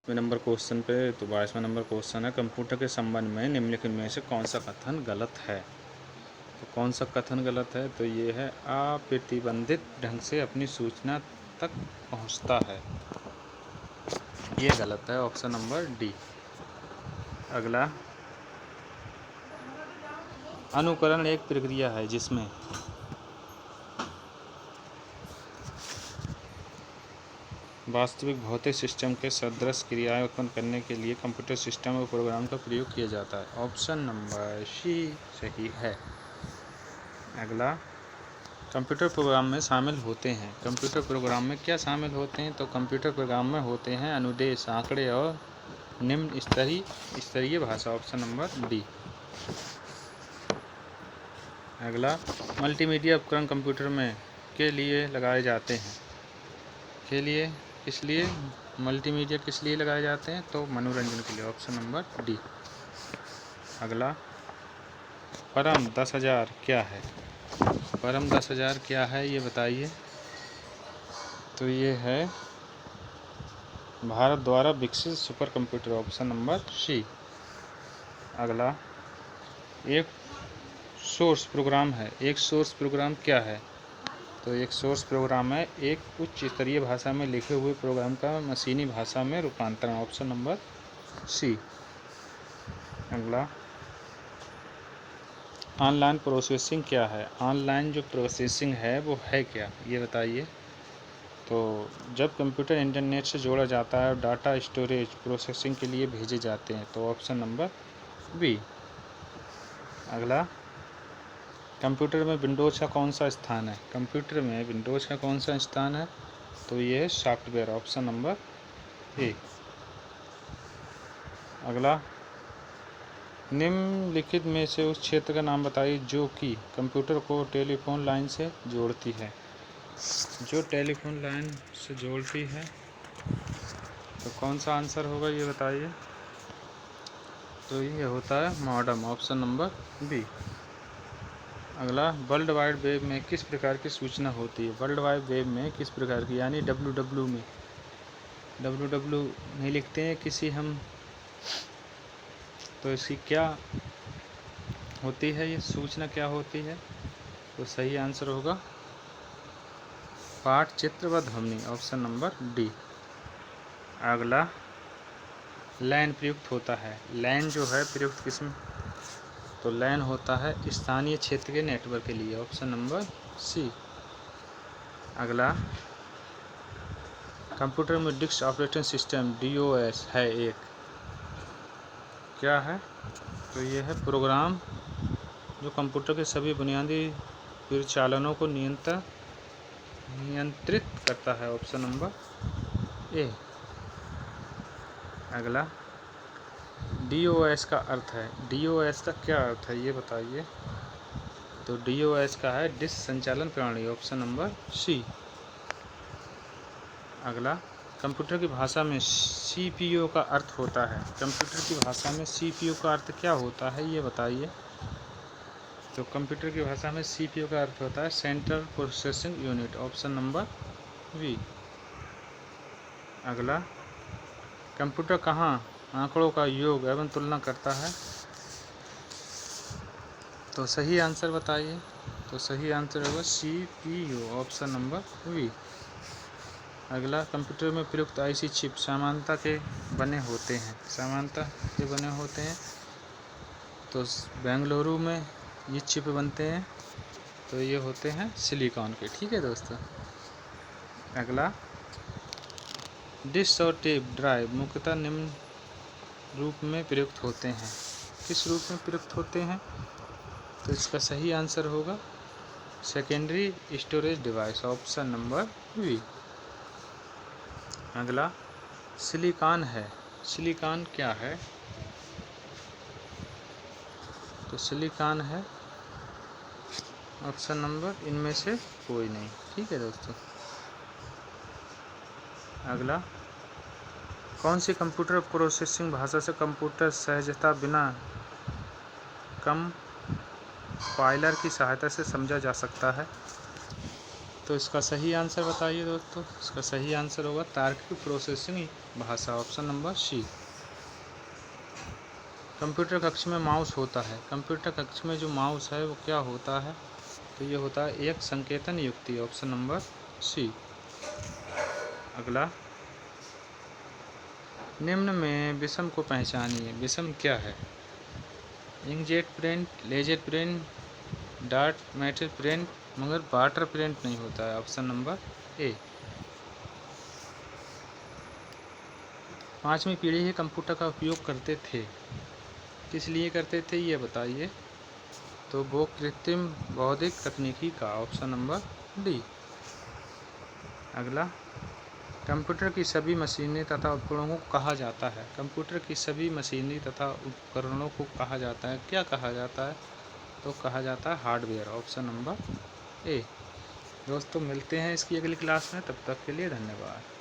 Number question पे तो 22वां number question है, कंप्यूटर के संबंध में निम्नलिखित में से कौन सा कथन गलत है। तो कौन सा कथन गलत है, तो ये है अप्रतिबंधित ढंग से अपनी सूचना तक पहुंचता है, ये गलत है, ऑप्शन नंबर डी। अगला, अनुकरण एक प्रक्रिया है जिसमें वास्तविक भौतिक सिस्टम के सदृश क्रियाएं उत्पन्न करने के लिए कंप्यूटर सिस्टम और प्रोग्राम का प्रयोग किया जाता है, ऑप्शन नंबर सी सही है। अगला, कंप्यूटर प्रोग्राम में शामिल होते हैं। कंप्यूटर प्रोग्राम में क्या शामिल होते हैं, तो कंप्यूटर प्रोग्राम में होते हैं अनुदेश, आंकड़े और निम्न स्तरीय भाषा, ऑप्शन नंबर डी। अगला, मल्टीमीडिया उपकरण कंप्यूटर में के लिए लगाए जाते हैं। किस लिए मल्टीमीडिया किस लिए लगाए जाते हैं, तो मनोरंजन के लिए, ऑप्शन नंबर डी। अगला, परम 10,000 क्या है। परम 10,000 क्या है, ये बताइए। तो ये है भारत द्वारा विकसित super computer, option number C. अगला, एक सोर्स प्रोग्राम है। एक सोर्स प्रोग्राम क्या है, तो एक सोर्स प्रोग्राम है एक उच्च स्तरीय भाषा में लिखे हुए प्रोग्राम का मशीनी भाषा में रूपांतरण, ऑप्शन नंबर सी। अगला, ऑनलाइन प्रोसेसिंग क्या है। ऑनलाइन जो प्रोसेसिंग है वो है क्या, ये बताइए। तो जब कंप्यूटर इंटरनेट से जोड़ा जाता है और डाटा स्टोरेज प्रोसेसिंग के लिए भेजे जाते हैं, तो ऑप्शन नंबर बी। अगला, कंप्यूटर में विंडोज़ का कौन सा स्थान है। कंप्यूटर में विंडोज़ का कौन सा स्थान है, तो ये है सॉफ्टवेयर, ऑप्शन नंबर ए। अगला, निम्नलिखित में से उस क्षेत्र का नाम बताइए जो कि कंप्यूटर को टेलीफोन लाइन से जोड़ती है। जो टेलीफोन लाइन से जोड़ती है, तो कौन सा आंसर होगा, ये बताइए। तो ये होता है मॉडेम, ऑप्शन नंबर बी। अगला, वर्ल्ड वाइड वेब में किस प्रकार की सूचना होती है। वर्ल्ड वाइड वेब में किस प्रकार की, यानी www में, www नहीं लिखते हैं किसी हम, तो इसकी क्या होती है, ये सूचना क्या होती है, तो सही आंसर होगा पाठ, चित्र व ध्वनि, ऑप्शन नंबर डी। अगला, लैन प्रयुक्त होता है। लैन जो है प्रयुक्त किसमें, तो लैन होता है स्थानीय क्षेत्र के नेटवर्क के लिए, ऑप्शन नंबर सी। अगला, कंप्यूटर में डिस्क ऑपरेटिंग सिस्टम DOS है एक, क्या है, तो ये है प्रोग्राम जो कंप्यूटर के सभी बुनियादी परिचालनों को नियंत्रित करता है, ऑप्शन नंबर ए। अगला, DOS का अर्थ है। DOS का क्या अर्थ है, ये बताइए। तो DOS का है डिस्क संचालन प्रणाली, ऑप्शन नंबर सी। अगला, कंप्यूटर की भाषा में CPU का अर्थ होता है। कंप्यूटर की भाषा में CPU का अर्थ क्या होता है, ये बताइए। तो कंप्यूटर की भाषा में CPU का अर्थ होता है central processing unit, option number B. अगला, कंप्यूटर कहाँ आंकड़ों का योग एवं तुलना करता है, तो सही आंसर बताइए। तो सही आंसर होगा CPU, ऑप्शन नंबर बी। अगला, कंप्यूटर में प्रयुक्त IC चिप समानता के बने होते हैं। समानता के बने होते हैं, तो बेंगलुरु में ये चिप बनते हैं, तो ये होते हैं सिलिकॉन के, ठीक है दोस्तों। अगला, डिस्क और टेप ड्राइव मुख्यतः निम्न रूप में प्रयुक्त होते हैं। किस रूप में प्रयुक्त होते हैं, तो इसका सही आंसर होगा secondary storage device, option number B. अगला, सिलिकॉन है। सिलिकॉन क्या है, तो सिलिकॉन है ऑप्शन नंबर इनमें से कोई नहीं, ठीक है दोस्तों। अगला, कौन सी कंप्यूटर प्रोसेसिंग भाषा से कंप्यूटर सहजता बिना कंपाइलर की सहायता से समझा जा सकता है। तो इसका सही आंसर बताइए दोस्तों। इसका सही आंसर होगा तार्किक प्रोसेसिंग भाषा, ऑप्शन नंबर सी। कंप्यूटर कक्ष में माउस होता है। कंप्यूटर कक्ष में जो माउस है वो क्या होता है, तो ये होता है एक संकेतन युक्ति, ऑप्शन नंबर सी। अगला, निम्न में विषम को पहचानिए। विषम क्या है? इंकजेट प्रिंट, लेजर प्रिंट, डार्ट मैटर प्रिंट, मगर वाटर प्रिंट नहीं होता है, ऑप्शन नंबर ए। 5वीं पीढ़ी के कंप्यूटर का उपयोग करते थे, किस लिए करते थे ये बताइए। तो वो कृत्रिम बौद्धिक तकनीकी का, ऑप्शन नंबर डी। अगला, कंप्यूटर की सभी मशीनें तथा उपकरणों को कहा जाता है। कंप्यूटर की सभी मशीनें तथा उपकरणों को कहा जाता है, क्या कहा जाता है? तो कहा जाता है हार्डवेयर, ऑप्शन नंबर ए। दोस्तों मिलते हैं इसकी अगली क्लास में, तब तक के लिए धन्यवाद।